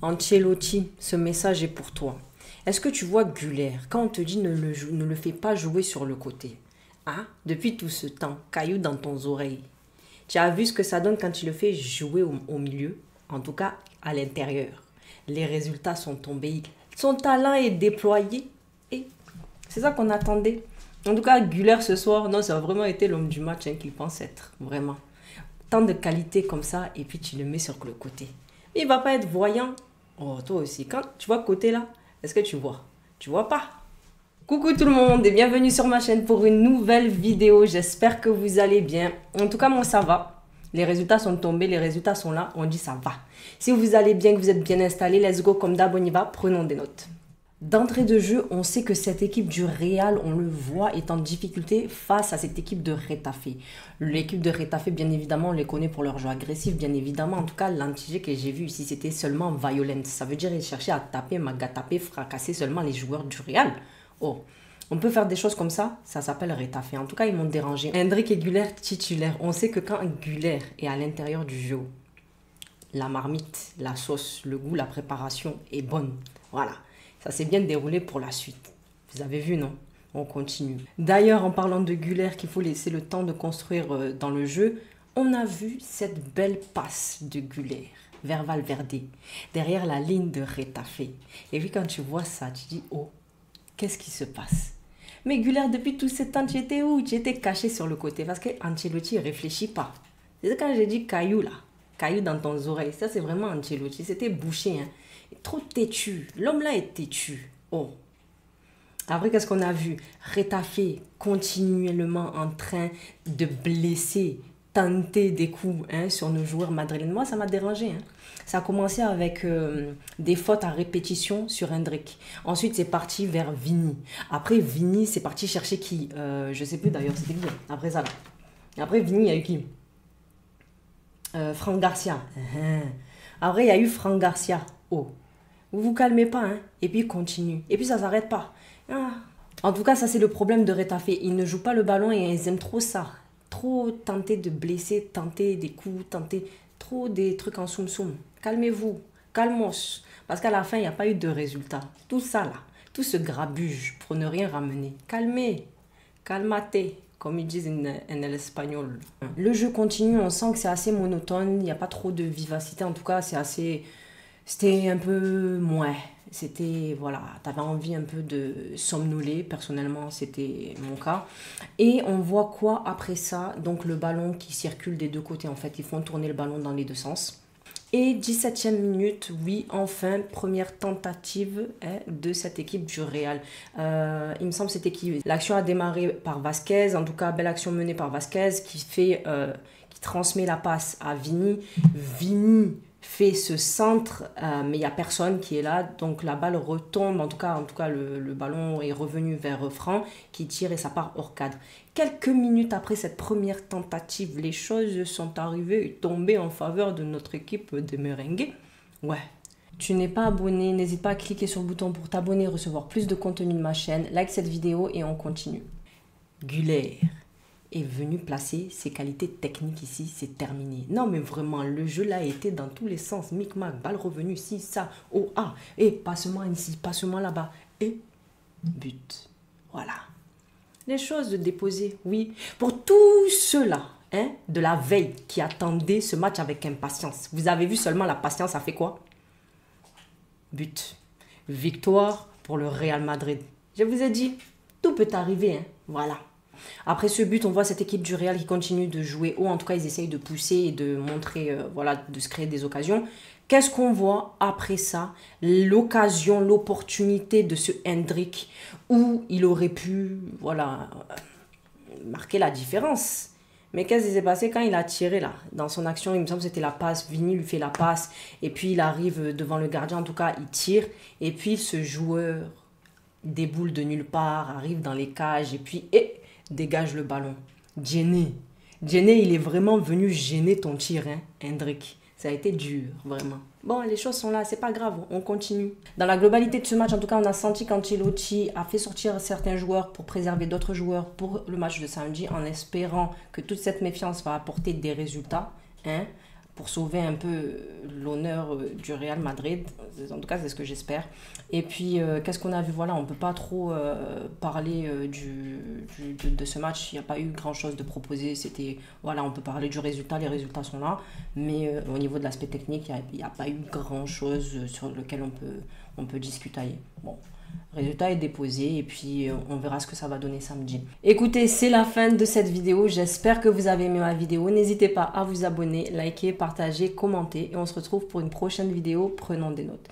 Ancelotti, ce message est pour toi. Est-ce que tu vois Güler quand on te dit ne le fais pas jouer sur le côté? Hein? Depuis tout ce temps, caillou dans ton oreille. Tu as vu ce que ça donne quand tu le fais jouer au milieu, en tout cas à l'intérieur. Les résultats sont tombés. Son talent est déployé et c'est ça qu'on attendait. En tout cas, Güler ce soir, non, ça a vraiment été l'homme du match qu'il pense être, vraiment. Tant de qualité comme ça et puis tu le mets sur le côté. Mais il va pas être voyant. Oh, toi aussi, quand tu vois côté là, est-ce que tu vois? Tu vois pas? Coucou tout le monde et bienvenue sur ma chaîne pour une nouvelle vidéo. J'espère que vous allez bien. En tout cas, moi ça va. Les résultats sont tombés, les résultats sont là. On dit ça va. Si vous allez bien, que vous êtes bien installés, let's go comme d'hab, on y va. Prenons des notes. D'entrée de jeu, on sait que cette équipe du Real, on le voit, est en difficulté face à cette équipe de Retafe. L'équipe de Retafe, bien évidemment, on les connaît pour leur jeu agressif, bien évidemment. En tout cas, l'anti-jeu que j'ai vu ici, c'était seulement violent. Ça veut dire qu'ils cherchaient à taper, magataper, fracasser seulement les joueurs du Real. Oh, on peut faire des choses comme ça s'appelle Retafe. En tout cas, ils m'ont dérangé. Hendrik et Güler titulaires. On sait que quand Güler est à l'intérieur du jeu, la marmite, la sauce, le goût, la préparation est bonne. Voilà. Ça s'est bien déroulé pour la suite. Vous avez vu, non? On continue. D'ailleurs, en parlant de Güler, qu'il faut laisser le temps de construire dans le jeu, on a vu cette belle passe de Güler vers Valverde, derrière la ligne de Retafe. Et puis quand tu vois ça, tu dis, oh, qu'est-ce qui se passe? Mais Güler, depuis tout ce temps, tu étais où? Tu étais caché sur le côté parce que Ancelotti ne réfléchit pas. C'est quand j'ai dit caillou là, caillou dans ton oreille. Ça, c'est vraiment Ancelotti. C'était bouché, hein. Trop têtu. L'homme là est têtu. Oh. Après, qu'est-ce qu'on a vu? Retafe continuellement en train de blesser, tenter des coups sur nos joueurs madrilènes. Moi, ça m'a dérangé. Ça a commencé avec des fautes à répétition sur Hendrik. Ensuite, c'est parti vers Vini. Après, Vini, c'est parti chercher qui? Je ne sais plus d'ailleurs, c'était qui après ça là. Après, Vini, il y a eu qui? Franck Garcia. Après, il y a eu Franck Garcia. Oh. Vous vous calmez pas, hein. Et puis, continue. Et puis, ça s'arrête pas. Ah. En tout cas, ça, c'est le problème de Retafe. Ils ne jouent pas le ballon et ils aiment trop ça. Trop tenter de blesser, tenter des coups, tenter trop des trucs en soum-soum. Calmez-vous. Calmos. Parce qu'à la fin, il n'y a pas eu de résultat. Tout ça, là. Tout ce grabuge pour ne rien ramener. Calmez. Calmate. Comme ils disent en espagnol. Le jeu continue. On sent que c'est assez monotone. Il n'y a pas trop de vivacité. En tout cas, c'est assez... C'était un peu moins. C'était, voilà, t'avais envie un peu de somnoler. Personnellement, c'était mon cas. Et on voit quoi après ça? Donc, le ballon qui circule des deux côtés. En fait, ils font tourner le ballon dans les deux sens. Et 17e minute, oui, enfin, première tentative de cette équipe du Real. Il me semble que c'était qui? L'action a démarré par Vasquez. En tout cas, belle action menée par Vasquez qui transmet la passe à Vini. Vini fait ce centre, mais il n'y a personne qui est là. Donc la balle retombe, en tout cas le ballon est revenu vers Franck qui tire et ça part hors cadre. Quelques minutes après cette première tentative, les choses sont arrivées et tombées en faveur de notre équipe de merengue. Ouais. Tu n'es pas abonné, n'hésite pas à cliquer sur le bouton pour t'abonner et recevoir plus de contenu de ma chaîne. Like cette vidéo et on continue. Güler est venu placer ses qualités techniques ici, c'est terminé. Non mais vraiment, le jeu là a été dans tous les sens, micmac, balle revenue, ci, ça, oh, ah, et passement ici, passement là-bas, et but. Voilà. Les choses de déposer, oui. Pour tous ceux-là, de la veille, qui attendaient ce match avec impatience, vous avez vu seulement la patience a fait quoi? But. Victoire pour le Real Madrid. Je vous ai dit, tout peut arriver, voilà. Après ce but, on voit cette équipe du Real qui continue de jouer haut. En tout cas, ils essayent de pousser et de montrer, voilà, de se créer des occasions. Qu'est-ce qu'on voit après ça? L'occasion, l'opportunité de ce Hendrik où il aurait pu, voilà, marquer la différence. Mais qu'est-ce qui s'est passé quand il a tiré là? Dans son action, il me semble que c'était la passe. Vini lui fait la passe. Et puis il arrive devant le gardien. En tout cas, il tire. Et puis ce joueur déboule de nulle part, arrive dans les cages. Et puis... dégage le ballon. Djenné, il est vraiment venu gêner ton tir, Hendrik. Ça a été dur, vraiment. Bon, les choses sont là, c'est pas grave, on continue. Dans la globalité de ce match, en tout cas, on a senti qu'Ancelotti a fait sortir certains joueurs pour préserver d'autres joueurs pour le match de samedi, en espérant que toute cette méfiance va apporter des résultats. pour sauver un peu l'honneur du Real Madrid. En tout cas, c'est ce que j'espère. Et puis, qu'est-ce qu'on a vu? Voilà, on ne peut pas trop parler de ce match. Il n'y a pas eu grand-chose de proposé. C'était, voilà, on peut parler du résultat. Les résultats sont là. Mais au niveau de l'aspect technique, il n'y a pas eu grand-chose sur lequel on peut discuter. Bon. Le résultat est déposé et puis on verra ce que ça va donner samedi. Écoutez, c'est la fin de cette vidéo. J'espère que vous avez aimé ma vidéo. N'hésitez pas à vous abonner, liker, partager, commenter et on se retrouve pour une prochaine vidéo. Prenons des notes.